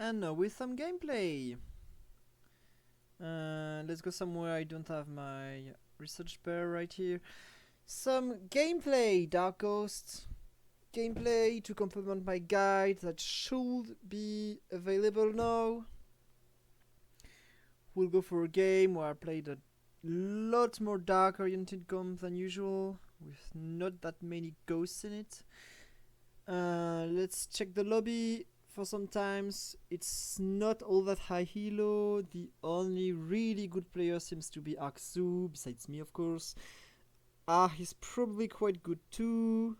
And now with some gameplay. Let's go somewhere I don't have my research bar right here. Some gameplay, Dark Ghost. Gameplay to complement my guide that should be available now. We'll go for a game where I played a lot more dark oriented games than usual, with not that many ghosts in it. Let's check the lobby. For sometimes it's not all that high elo. The only really good player seems to be Absol, besides me of course. He's probably quite good too.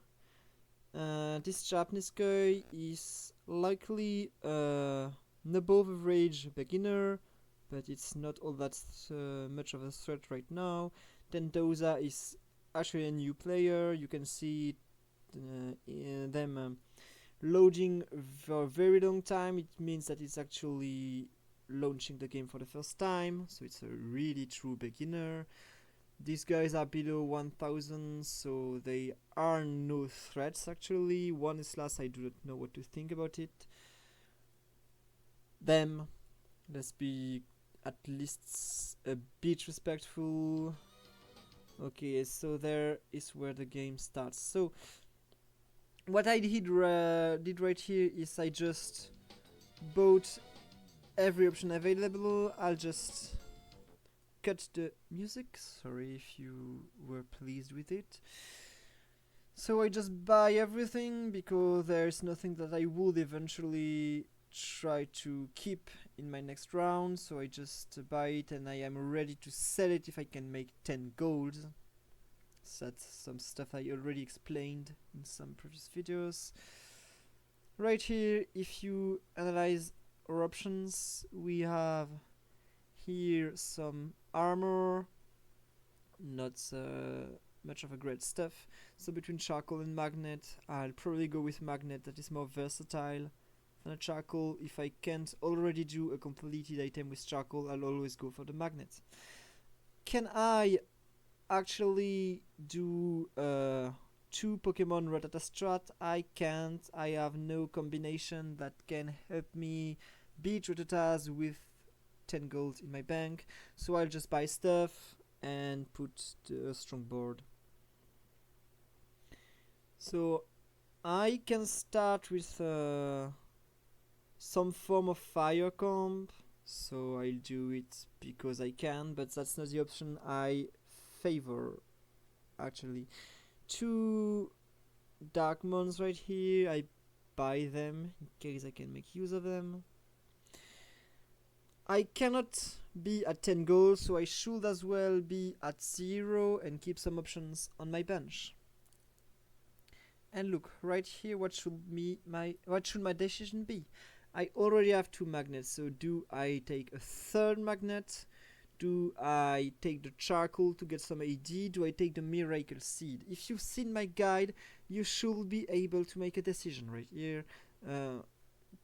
This Japanese guy is likely an above average beginner, but it's not all that much of a threat right now. Then Doza is actually a new player. You can see in them loading for a very long time. It means that it's actually launching the game for the first time, so it's a really true beginner. These guys are below 1000, so they are no threats actually. One is last, I do not know what to think about it. Them, let's be at least a bit respectful. Okay, so there is where the game starts. So what I did right here is I just bought every option available. I'll just cut the music. Sorry if you were pleased with it. So I just buy everything because there's nothing that I would eventually try to keep in my next round. So I just buy it and I am ready to sell it if I can make 10 gold. So that's some stuff I already explained in some previous videos. Right here, if you analyze our options, we have here some armor, not much of a great stuff. So between charcoal and magnet, I'll probably go with magnet, that is more versatile than a charcoal. If I can't already do a completed item with charcoal, I'll always go for the magnet. Can I actually do 2 Pokemon Rattata strat? I can't. I have no combination that can help me beat Rattatas with 10 gold in my bank, so I'll just buy stuff and put the strong board. So I can start with some form of fire comp, so I'll do it because I can, but that's not the option I favor actually. 2 dark mons right here, I buy them in case I can make use of them. I cannot be at 10 gold, so I should as well be at 0 and keep some options on my bench. And look, right here, what should my decision be? I already have 2 magnets, so do I take a 3rd magnet? Do I take the charcoal to get some AD? Do I take the miracle seed? If you've seen my guide, you should be able to make a decision right here.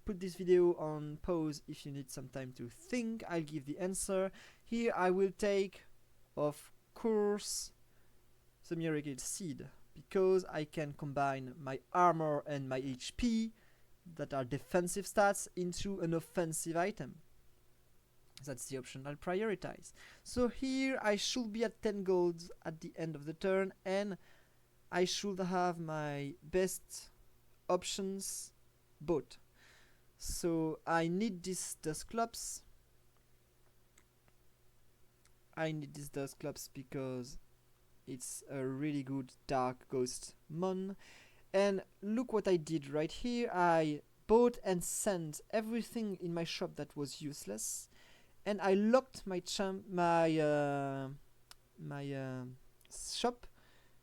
Put this video on pause if you need some time to think. I'll give the answer. Here I will take, of course, the miracle seed, because I can combine my armor and my HP, that are defensive stats, into an offensive item. That's the option I'll prioritize. So here I should be at 10 golds at the end of the turn, and I should have my best options bought. So I need these Dusclops. I need these Dusclops because it's a really good dark ghost mon. And look what I did right here. I bought and sent everything in my shop that was useless, and I locked my shop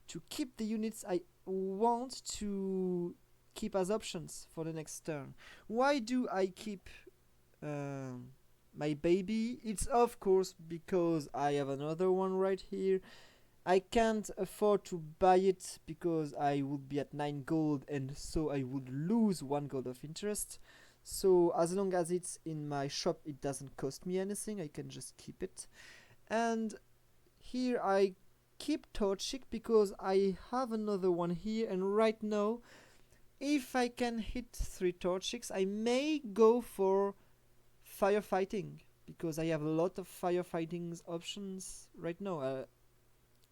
to keep the units I want to keep as options for the next turn. Why do I keep my baby? It's of course because I have another one right here. I can't afford to buy it because I would be at 9 gold, and so I would lose 1 gold of interest. So as long as it's in my shop, it doesn't cost me anything. I can just keep it. And here I keep Torchic because I have another one here, and right now, if I can hit 3 Torchics, I may go for firefighting, because I have a lot of firefighting options right now.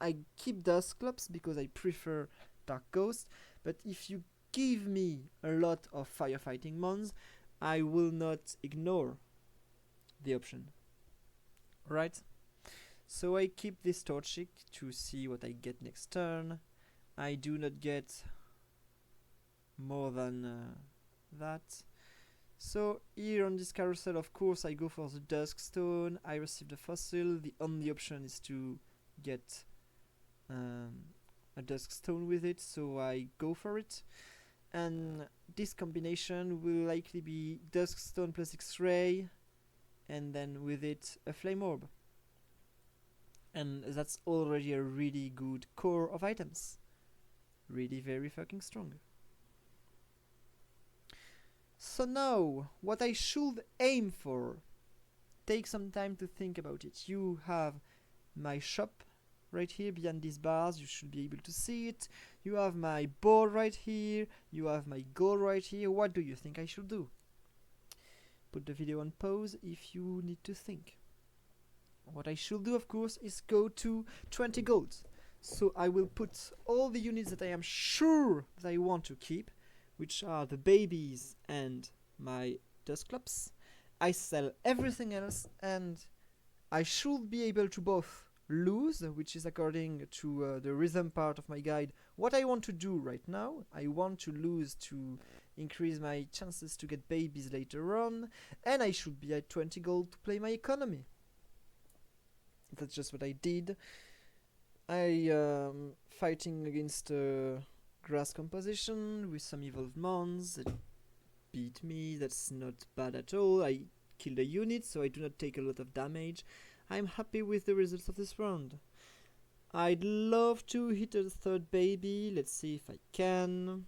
I keep Dustclops because I prefer Dark Ghost, but if you give me a lot of firefighting mons, I will not ignore the option. Right? So I keep this Torchic to see what I get next turn. I do not get more than that. So here on this carousel, of course, I go for the Duskstone. I receive the fossil. The only option is to get a Duskstone with it, so I go for it. And this combination will likely be Duskstone plus X-Ray, and then with it a Flame Orb. And that's already a really good core of items. Really very fucking strong. So now, what I should aim for. Take some time to think about it. You have my shop right here behind these bars. You should be able to see it. You have my board right here. You have my goal right here. What do you think I should do? Put the video on pause if you need to think. What I should do, of course, is go to 20 gold. So I will put all the units that I am sure that I want to keep, which are the babies and my Dustclops. I sell everything else, and I should be able to both lose, which is according to the rhythm part of my guide, what I want to do right now. I want to lose to increase my chances to get babies later on, and I should be at 20 gold to play my economy. That's just what I did. I fighting against grass composition with some evolved mons that beat me. That's not bad at all. I killed a unit, so I do not take a lot of damage. I'm happy with the results of this round. I'd love to hit a third baby. Let's see if I can.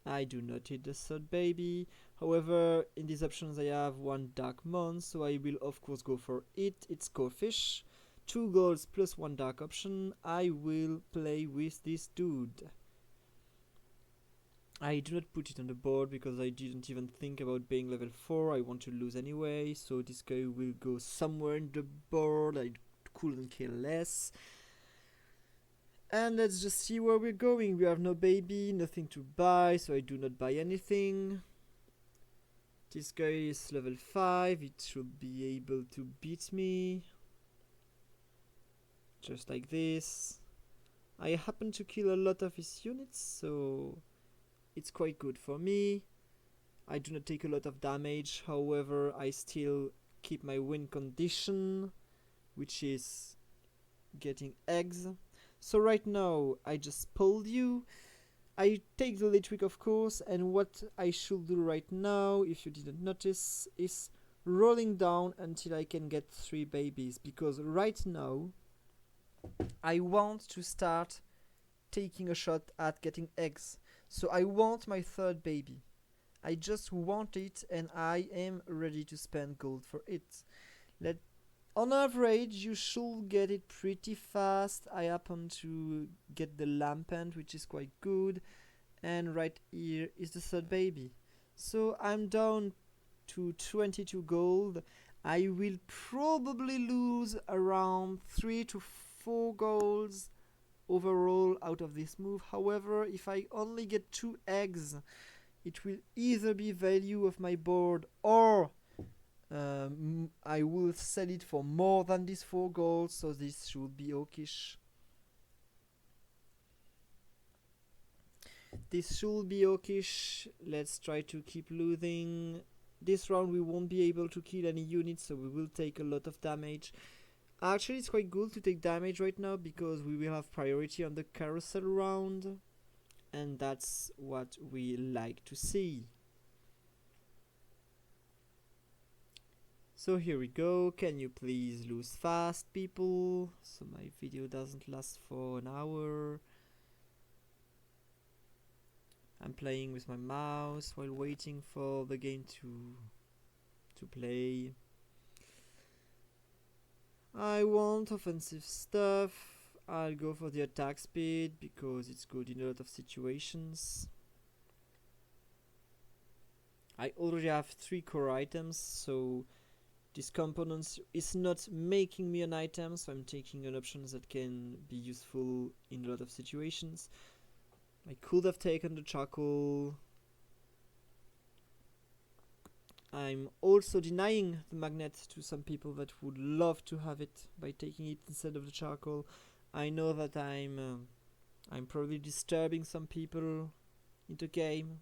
I do not hit the third baby. However, in these options I have one dark mon, so I will of course go for it. It's core fish. 2 golds plus 1 dark option. I will play with this dude. I do not put it on the board because I didn't even think about being level 4. I want to lose anyway, so this guy will go somewhere in the board. I couldn't care less. And let's just see where we're going. We have no baby, nothing to buy, so I do not buy anything. This guy is level 5. It should be able to beat me. Just like this. I happen to kill a lot of his units, so it's quite good for me. I do not take a lot of damage, however I still keep my win condition, which is getting eggs. So right now I just pulled you. I take the Litwick, of course, and what I should do right now, if you didn't notice, is rolling down until I can get 3 babies, because right now I want to start taking a shot at getting eggs. So I want my third baby. I just want it, and I am ready to spend gold for it. On average, you should get it pretty fast. I happen to get the lampant, which is quite good. And right here is the third baby. So I'm down to 22 gold. I will probably lose around 3 to 4 golds overall out of this move. However, if I only get 2 eggs, it will either be value of my board, or I will sell it for more than these 4 golds, so this should be okish. This should be okish. Let's try to keep losing. This round we won't be able to kill any units, so we will take a lot of damage. Actually, it's quite good to take damage right now because we will have priority on the carousel round, and that's what we like to see. So here we go. Can you please lose fast, people, so my video doesn't last for an hour. I'm playing with my mouse while waiting for the game to play. I want offensive stuff. I'll go for the attack speed because it's good in a lot of situations. I already have 3 core items, so This component is not making me an item, so I'm taking an option that can be useful in a lot of situations. I could have taken the charcoal. I'm also denying the magnet to some people that would love to have it by taking it instead of the charcoal. I know that I'm probably disturbing some people in the game,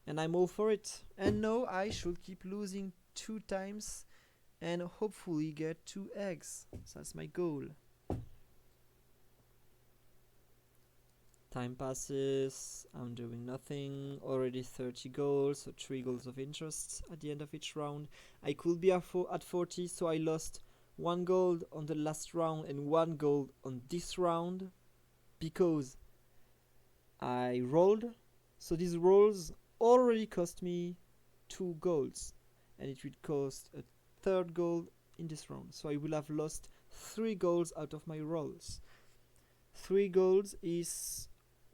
and I'm all for it. And no, I should keep losing 2 times and hopefully get 2 eggs. That's my goal. Time passes, I'm doing nothing, already 30 goals, so 3 goals of interest at the end of each round. I could be at 40, so I lost 1 gold on the last round and 1 gold on this round because I rolled. So these rolls already cost me 2 golds, and it would cost a 3rd gold in this round. So I will have lost 3 golds out of my rolls. 3 golds is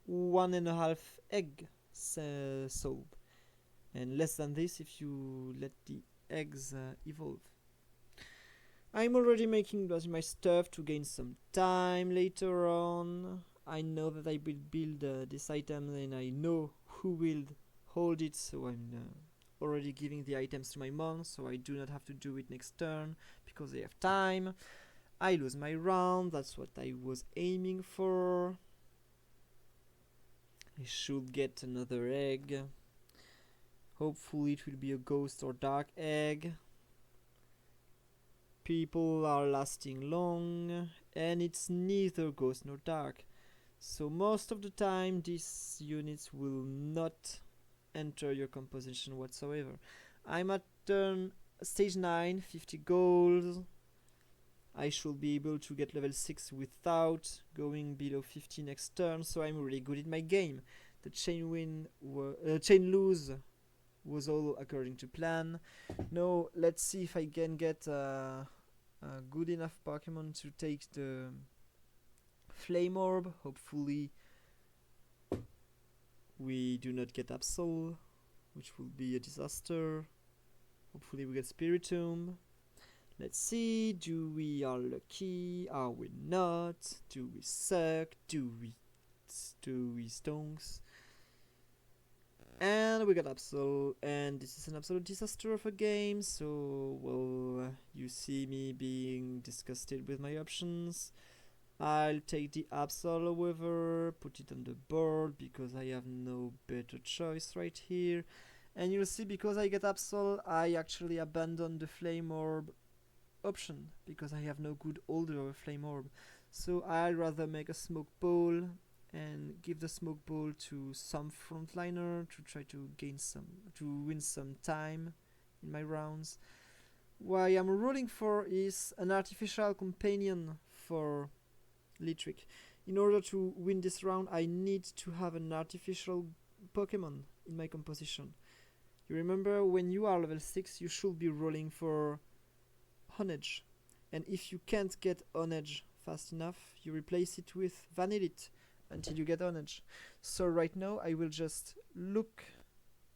1.5 egg sold, and less than this if you let the eggs evolve. I'm already making my stuff to gain some time later on. I know that I will build this item and I know who will hold it, so I'm already giving the items to my mom, so I do not have to do it next turn because I have time. I lose my round, that's what I was aiming for. I should get another egg. Hopefully it will be a ghost or dark egg. People are lasting long, and it's neither ghost nor dark. So most of the time these units will not enter your composition whatsoever. I'm at stage 9, 50 gold. I should be able to get level 6 without going below 50 next turn, so I'm really good in my game. The chain lose was all according to plan. Now let's see if I can get a good enough Pokemon to take the Flame Orb. Hopefully we do not get Absol, which will be a disaster. Hopefully we get Spiritomb. Let's see, do we are lucky? Are we not? Do we suck? Do we stonks? And we got Absol, and this is an absolute disaster of a game, so, well, you see me being disgusted with my options. I'll take the Absol however, put it on the board, because I have no better choice right here. And you'll see, because I get Absol, I actually abandon the Flame Orb option, because I have no good older Flame Orb. So I'd rather make a Smoke Ball and give the Smoke Ball to some frontliner to try to win some time in my rounds. What I'm rolling for is an artificial companion for Litrick. In order to win this round, I need to have an artificial Pokemon in my composition. You remember, when you are level 6, you should be rolling for Honedge, and if you can't get Honedge fast enough, you replace it with Vanillit until you get Honedge. So right now I will just look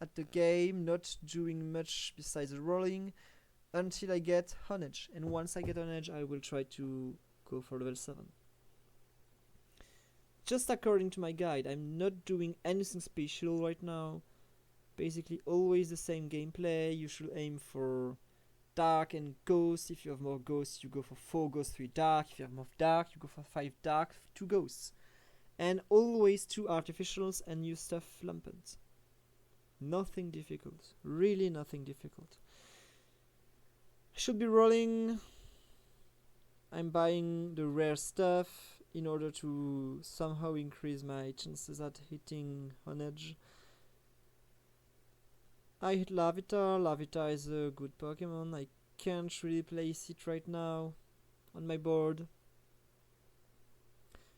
at the game, not doing much besides rolling, until I get Honedge, and once I get Honedge I will try to go for level 7. Just according to my guide, I'm not doing anything special right now. Basically always the same gameplay. You should aim for dark and ghost. If you have more ghosts, you go for 4 ghosts, 3 dark. If you have more dark, you go for 5 dark, 2 ghosts. And always 2 artificials and new stuff flampant. Nothing difficult. Really nothing difficult. I should be rolling. I'm buying the rare stuff in order to somehow increase my chances at hitting Honedge. I hit Larvitar. Larvitar is a good Pokemon. I can't really place it right now on my board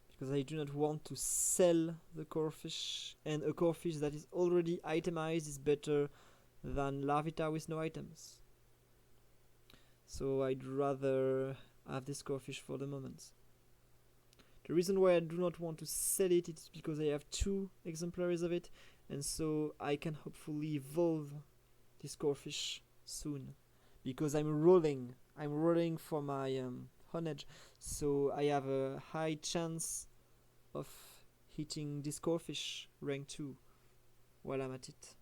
because I do not want to sell the Corphish, and a Corphish that is already itemized is better than Larvitar with no items. So I'd rather have this Corphish for the moment. The reason why I do not want to sell it is because I have 2 exemplaries of it, and so I can hopefully evolve this Corphish soon. because I'm rolling. I'm rolling for my Honedge, so I have a high chance of hitting this Corfish rank 2 while I'm at it.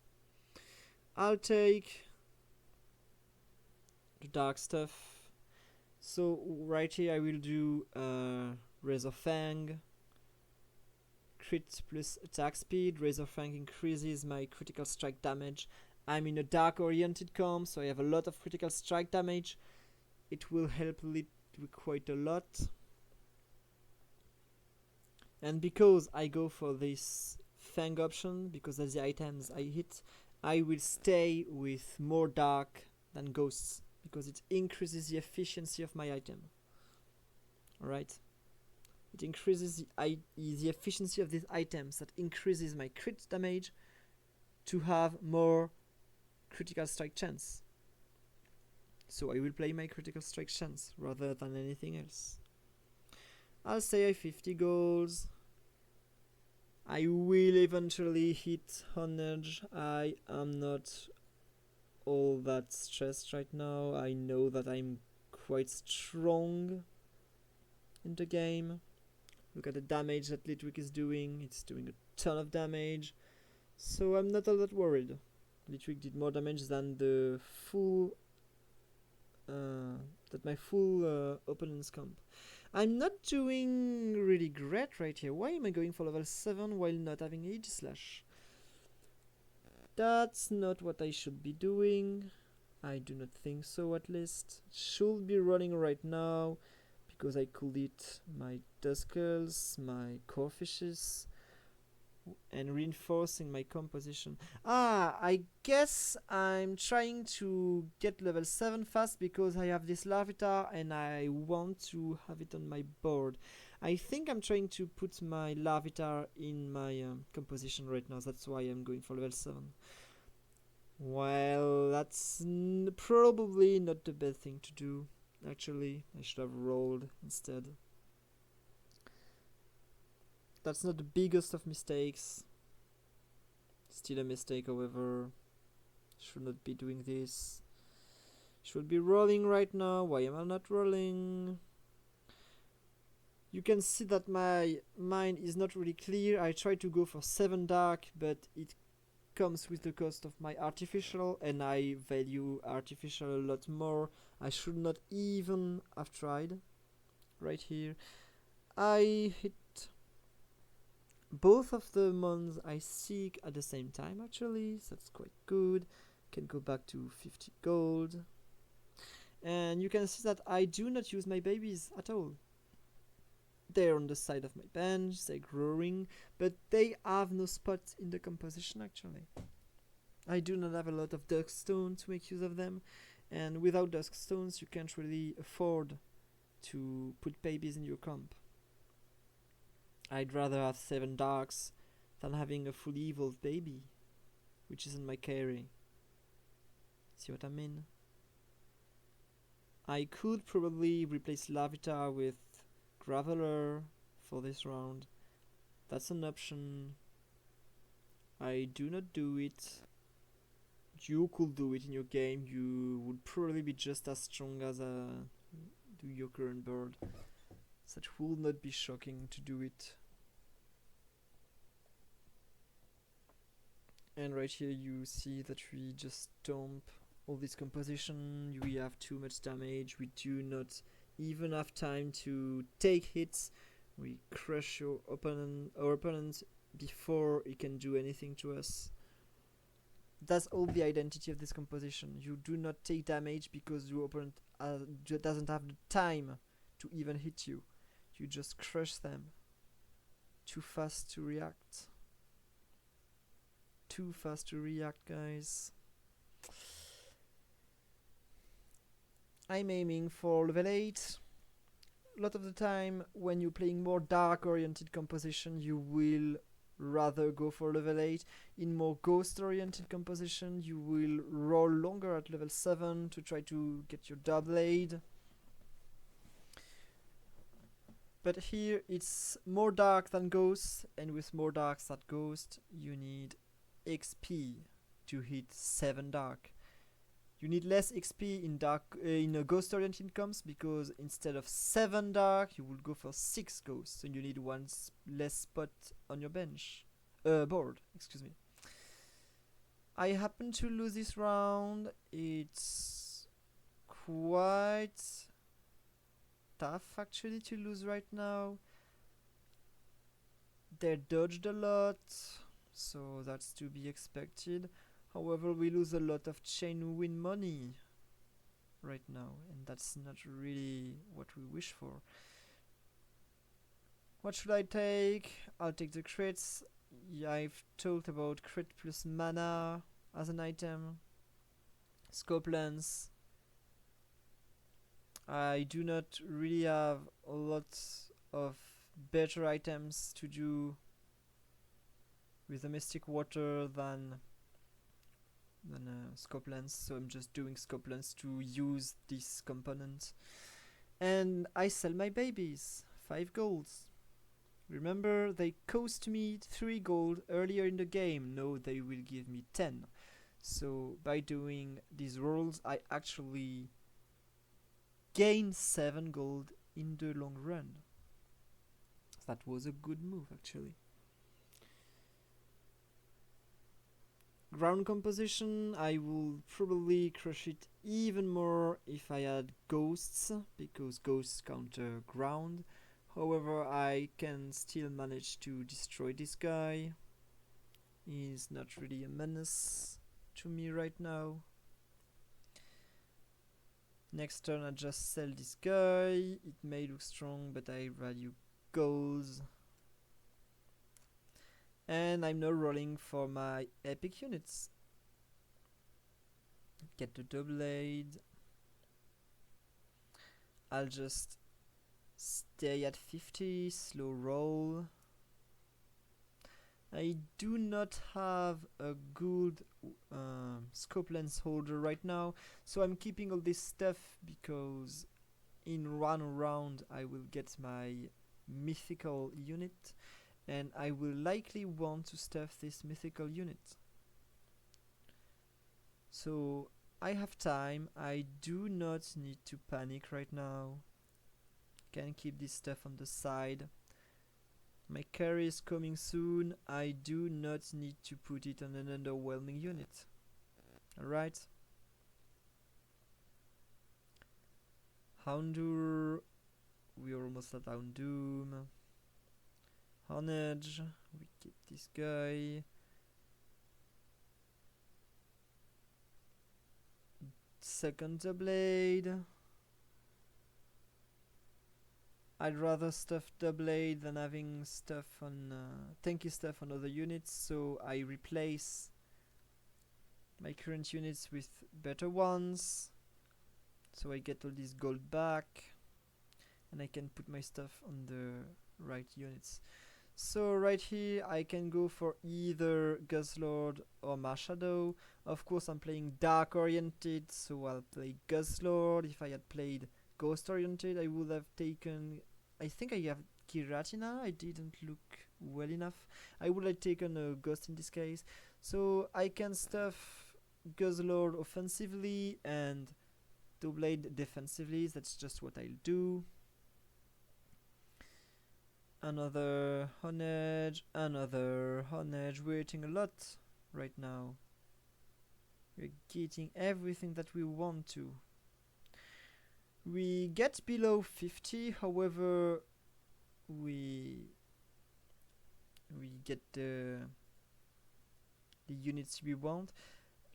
I'll take the dark stuff. So right here I will do Razor Fang, crit plus attack speed. Razor Fang increases my critical strike damage. I'm in a dark oriented comp, so I have a lot of critical strike damage. It will help quite a lot. And because I go for this Fang option, because that's the items I hit, I will stay with more dark than ghosts, because it increases the efficiency of my item. Alright? It increases the efficiency of these items, that increases my crit damage to have more critical strike chance. So I will play my critical strike chance rather than anything else. I'll say I 50 goals. I will eventually hit Honedge. I am not all that stressed right now. I know that I'm quite strong in the game. Look at the damage that Litwick is doing. It's doing a ton of damage. So I'm not all that worried. Litwick did more damage than the full my full opponent's comp. I'm not doing really great right here. Why am I going for level 7 while not having Aegislash? That's not what I should be doing. I do not think so, at least. It should be running right now, because I could eat my Duskulls, my Corfishes, and reinforcing my composition. I guess I'm trying to get level 7 fast because I have this Larvitar and I want to have it on my board. I think I'm trying to put my Larvitar in my composition right now. That's why I'm going for level 7. Well, that's probably not the best thing to do. Actually, I should have rolled instead. That's not the biggest of mistakes. Still a mistake, however. Should not be doing this. Should be rolling right now. Why am I not rolling? You can see that my mind is not really clear. I try to go for 7 dark, but it comes with the cost of my artificial, and I value artificial a lot more. I should not even have tried. Right here. I hit both of the mons I seek at the same time, actually, so that's quite good. Can go back to 50 gold. And you can see that I do not use my babies at all. They're on the side of my bench, they're growing, but they have no spot in the composition, actually. I do not have a lot of Duskstone to make use of them, and without Duskstones you can't really afford to put babies in your comp. I'd rather have 7 darks than having a fully evolved baby, which isn't my carry. See what I mean? I could probably replace Larvitar with Graveler for this round. That's an option. I do not do it. You could do it in your game. You would probably be just as strong as do your current bird. So it will not be shocking to do it. And right here you see that we just dump all this composition. We have too much damage. We do not even have time to take hits. We crush our opponent before he can do anything to us. That's all the identity of this composition. You do not take damage because your opponent doesn't have the time to even hit you. You just crush them. Too fast to react. Too fast to react, guys. I'm aiming for level 8. A lot of the time, when you're playing more dark-oriented composition, you will rather go for level 8. In more ghost-oriented composition, you will roll longer at level 7 to try to get your double aid. But here it's more dark than ghost, and with more darks than ghost, you need XP to hit 7 dark. You need less XP in dark in ghost oriented comps because instead of 7 dark, you will go for 6 ghosts, so you need one less spot on your bench. Board, excuse me. I happen to lose this round. It's quite tough actually to lose right now. They dodged a lot, so that's to be expected. However, we lose a lot of chain win money right now, and that's not really what we wish for. What should I take? I'll take the crits. Yeah, I've talked about crit plus mana as an item. Scope lens. I do not really have a lot of better items to do with the Mystic Water than scope lens, so I'm just doing scope lens to use this component. And I sell my babies, 5 golds. Remember, they cost me 3 gold earlier in the game. No, they will give me 10. So by doing these rolls, I actually gain 7 gold in the long run. That was a good move actually. Ground composition, I will probably crush it even more if I had ghosts, because ghosts counter ground. However, I can still manage to destroy this guy. He's not really a menace to me right now. Next turn I just sell this guy. It may look strong, but I value goals. And I'm now rolling for my epic units. Get the double blade. I'll just stay at 50, slow roll. I do not have a good scope lens holder right now, so I'm keeping all this stuff because in one round I will get my mythical unit, and I will likely want to stuff this mythical unit. So I have time, I do not need to panic right now. Can keep this stuff on the side. My carry is coming soon, I do not need to put it on an underwhelming unit. Alright. Houndour, we are almost at Houndoom. Honage, we keep this guy. Second the blade. I'd rather stuff the blade than having stuff on tanky stuff on other units, so I replace my current units with better ones, so I get all this gold back and I can put my stuff on the right units. So right here I can go for either Guzzlord or Marshadow. Of course I'm playing dark oriented, so I'll play Guzzlord. If I had played ghost oriented, I would have taken, I think I have Giratina, I didn't look well enough. I would have taken a ghost in this case. So I can stuff Guzzlord offensively and Doublade defensively, that's just what I'll do. Another Honage, we're hitting a lot right now. We're getting everything that we want to. We get below 50, however we get the units we want.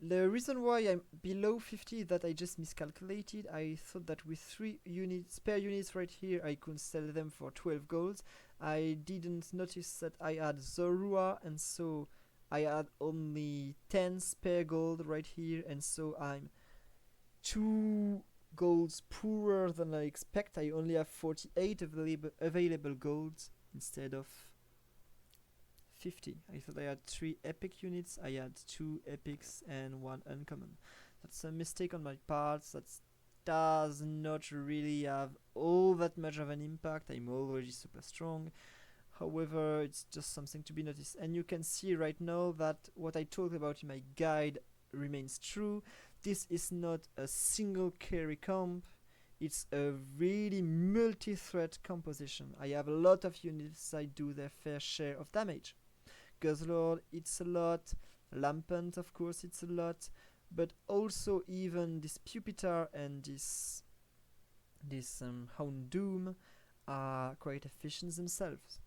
The reason why I'm below 50 is that I just miscalculated. I thought that with 3 spare units right here I could sell them for 12 golds. I didn't notice that I had Zorua, and so I had only 10 spare gold right here, and so I'm 2 golds poorer than I expect. I only have 48 available golds instead of 50. I thought I had 3 epic units, I had 2 epics and 1 uncommon. That's a mistake on my part. That does not really have all that much of an impact. I'm already super strong. However, it's just something to be noticed. And you can see right now that what I talked about in my guide remains true. this is not a single carry comp, it's a really multi-threat composition. I have a lot of units that do their fair share of damage. Guzzlord, it's a lot. Lampant, of course, it's a lot. But also even this Pupitar and this Hound Doom are quite efficient themselves.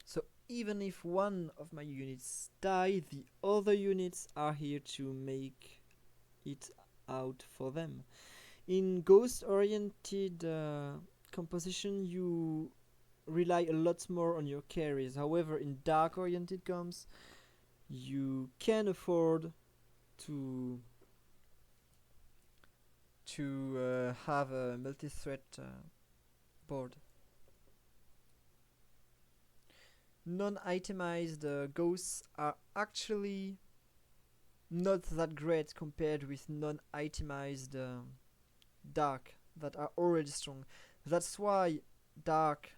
So even if one of my units die, the other units are here to make it out for them. In ghost-oriented composition, you rely a lot more on your carries. However, in dark-oriented comps, you can afford to have a multi-threat board. Non-itemized ghosts are actually not that great compared with non-itemized dark that are already strong. That's why dark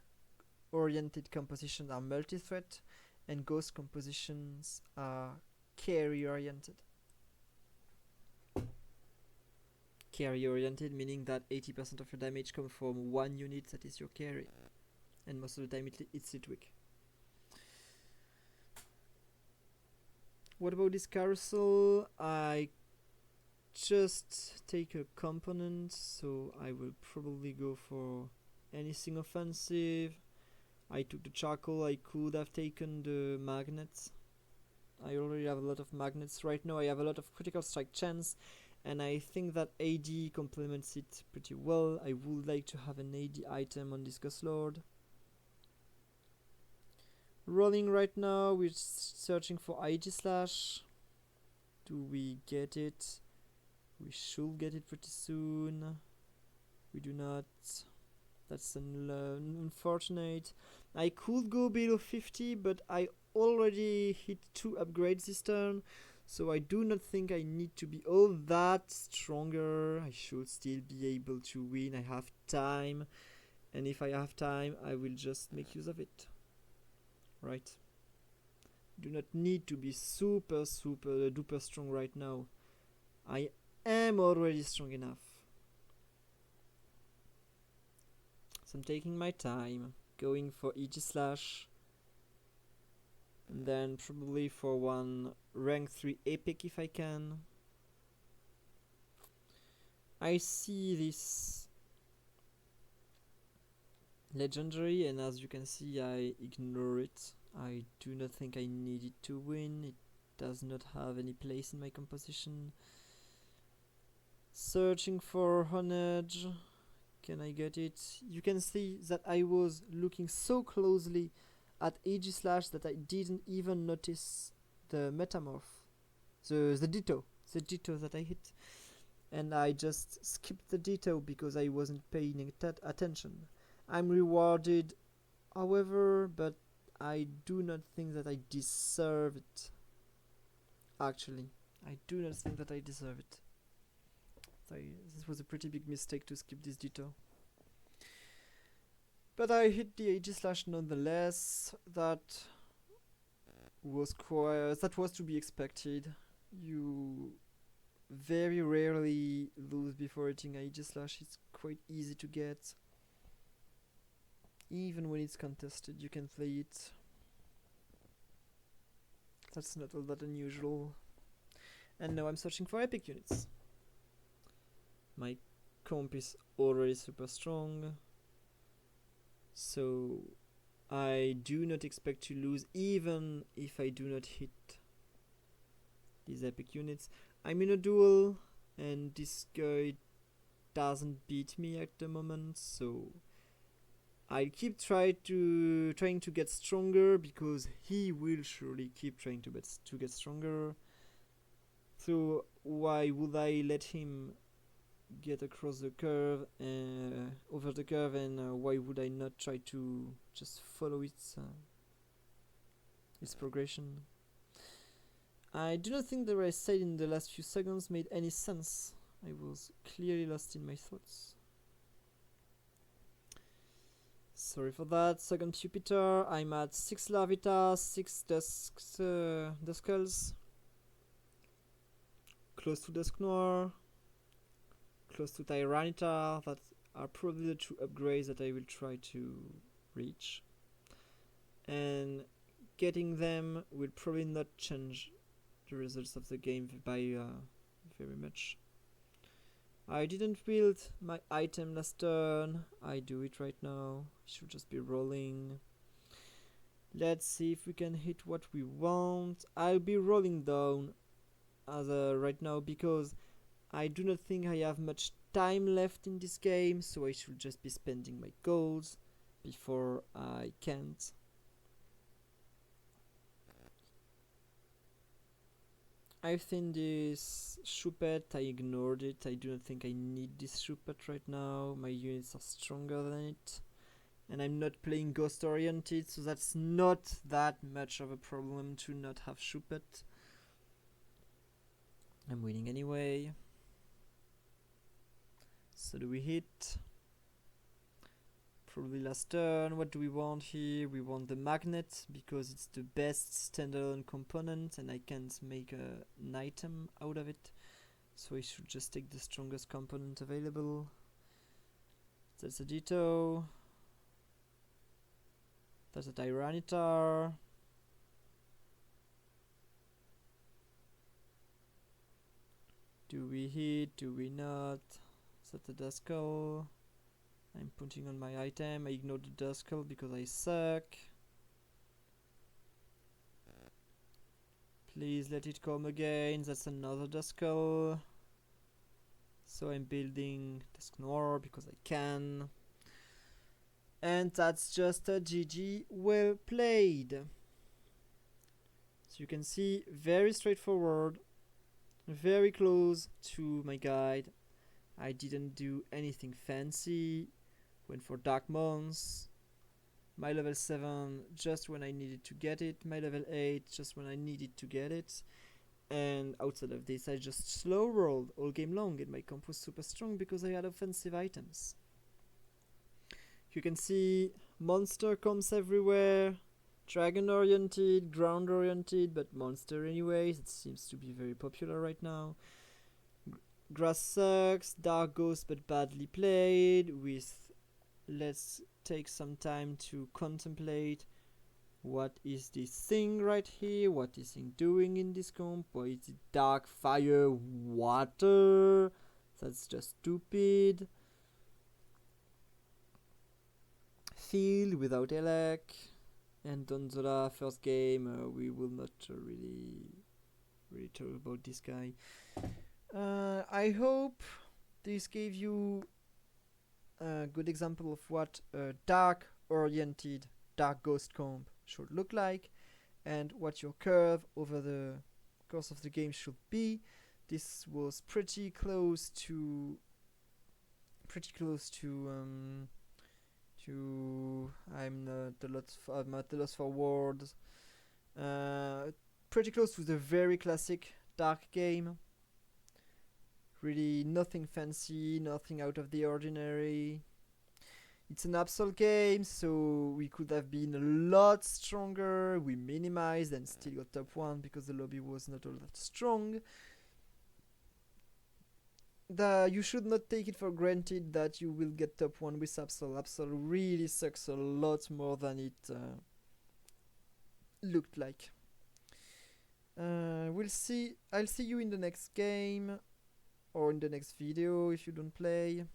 oriented compositions are multi-threat and ghost compositions are carry oriented. Carry oriented meaning that 80% of your damage comes from one unit that is your carry, and most of the time it's Litwick. What about this carousel? I just take a component, so I will probably go for anything offensive. I took the charcoal, I could have taken the magnets. I already have a lot of magnets right now. I have a lot of critical strike chance, and I think that AD complements it pretty well. I would like to have an AD item on this Guzzlord. Rolling right now, we're searching for IG Slash. Do we get it? We should get it pretty soon. We do not. That's unfortunate. I could go below 50, but I already hit 2 upgrades this turn, so I do not think I need to be all that stronger. I should still be able to win. I have time, and if I have time, I will just make use of it. Right? Do not need to be super duper strong right now. I am already strong enough. So I'm taking my time, going for EG Slash, and then probably for one rank 3 epic if I can. I see this legendary, and as you can see, I ignore it. I do not think I need it to win. It does not have any place in my composition. Searching for Honage. Can I get it? You can see that I was looking so closely at AG Slash that I didn't even notice the metamorph, the ditto that I hit, and I just skipped the ditto because I wasn't paying attention. I'm rewarded, however, but I do not think that I deserve it. Actually, I do not think that I deserve it. This was a pretty big mistake to skip this ditto. But I hit the AG Slash nonetheless. That was to be expected. You very rarely lose before hitting AG Slash. It's quite easy to get. Even when it's contested, you can play it. That's not all that unusual. And now I'm searching for epic units. My comp is already super strong, so I do not expect to lose even if I do not hit these epic units. I'm in a duel and this guy doesn't beat me at the moment, so I'll keep trying to get stronger, because he will surely keep trying to get stronger. So why would I let him get across the curve, over the curve, and why would I not try to just follow its progression? I do not think that what I said in the last few seconds made any sense. I was clearly lost in my thoughts. Sorry for that. Second Jupiter, I'm at 6 Larvita, 6 Duskulls, close to Dusk Noir, close to Tyranitar. That are probably the 2 upgrades that I will try to reach. And getting them will probably not change the results of the game by very much. I didn't build my item last turn. I do it right now. Should just be rolling. Let's see if we can hit what we want. I'll be rolling down as right now because I do not think I have much time left in this game, so I should just be spending my golds before I can't. I think this Shuppet, I ignored it. I do not think I need this Shuppet right now. My units are stronger than it. And I'm not playing ghost oriented, so that's not that much of a problem to not have Shuppet. I'm winning anyway. So do we hit? Probably last turn. What do we want here? We want the magnet because it's the best standalone component and I can't make an item out of it. So I should just take the strongest component available. That's a Ditto. That's a Tyranitar. Do we hit? Do we not? Is that the Duskull? I'm putting on my item. I ignore the Duskull because I suck. Please let it come again. That's another Duskull. So I'm building Dusk Noir because I can. And that's just a GG. Well played. So you can see, very straightforward. Very close to my guide. I didn't do anything fancy. Went for Dark Mons. My level 7 just when I needed to get it. My level 8 just when I needed to get it. And outside of this I just slow rolled all game long and my comp was super strong because I had offensive items. You can see monster comps everywhere. Dragon oriented, ground oriented, but monster anyways. It seems to be very popular right now. Grass sucks, Dark Ghost but badly played. Let's take some time to contemplate what is this thing right here, what is it doing in this comp, why is it Dark Fire Water? That's just stupid. Field without Elec. And Donzola first game, we will not really talk about this guy. I hope this gave you a good example of what a dark oriented dark ghost comp should look like and what your curve over the course of the game should be. This was pretty close to I'm at the loss for words. Pretty close to the very classic dark game. Really nothing fancy, nothing out of the ordinary. It's an Absol game, so we could have been a lot stronger. We minimized and still got top 1 because the lobby was not all that strong. You should not take it for granted that you will get top 1 with Absol. Absol really sucks a lot more than it looked like. I'll see you in the next game or in the next video if you don't play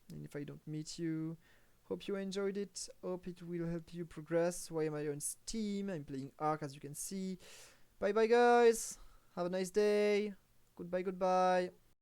and if I don't meet you. Hope you enjoyed it. Hope it will help you progress. Why am I on Steam? I'm playing Ark as you can see. Bye bye guys. Have a nice day. Goodbye.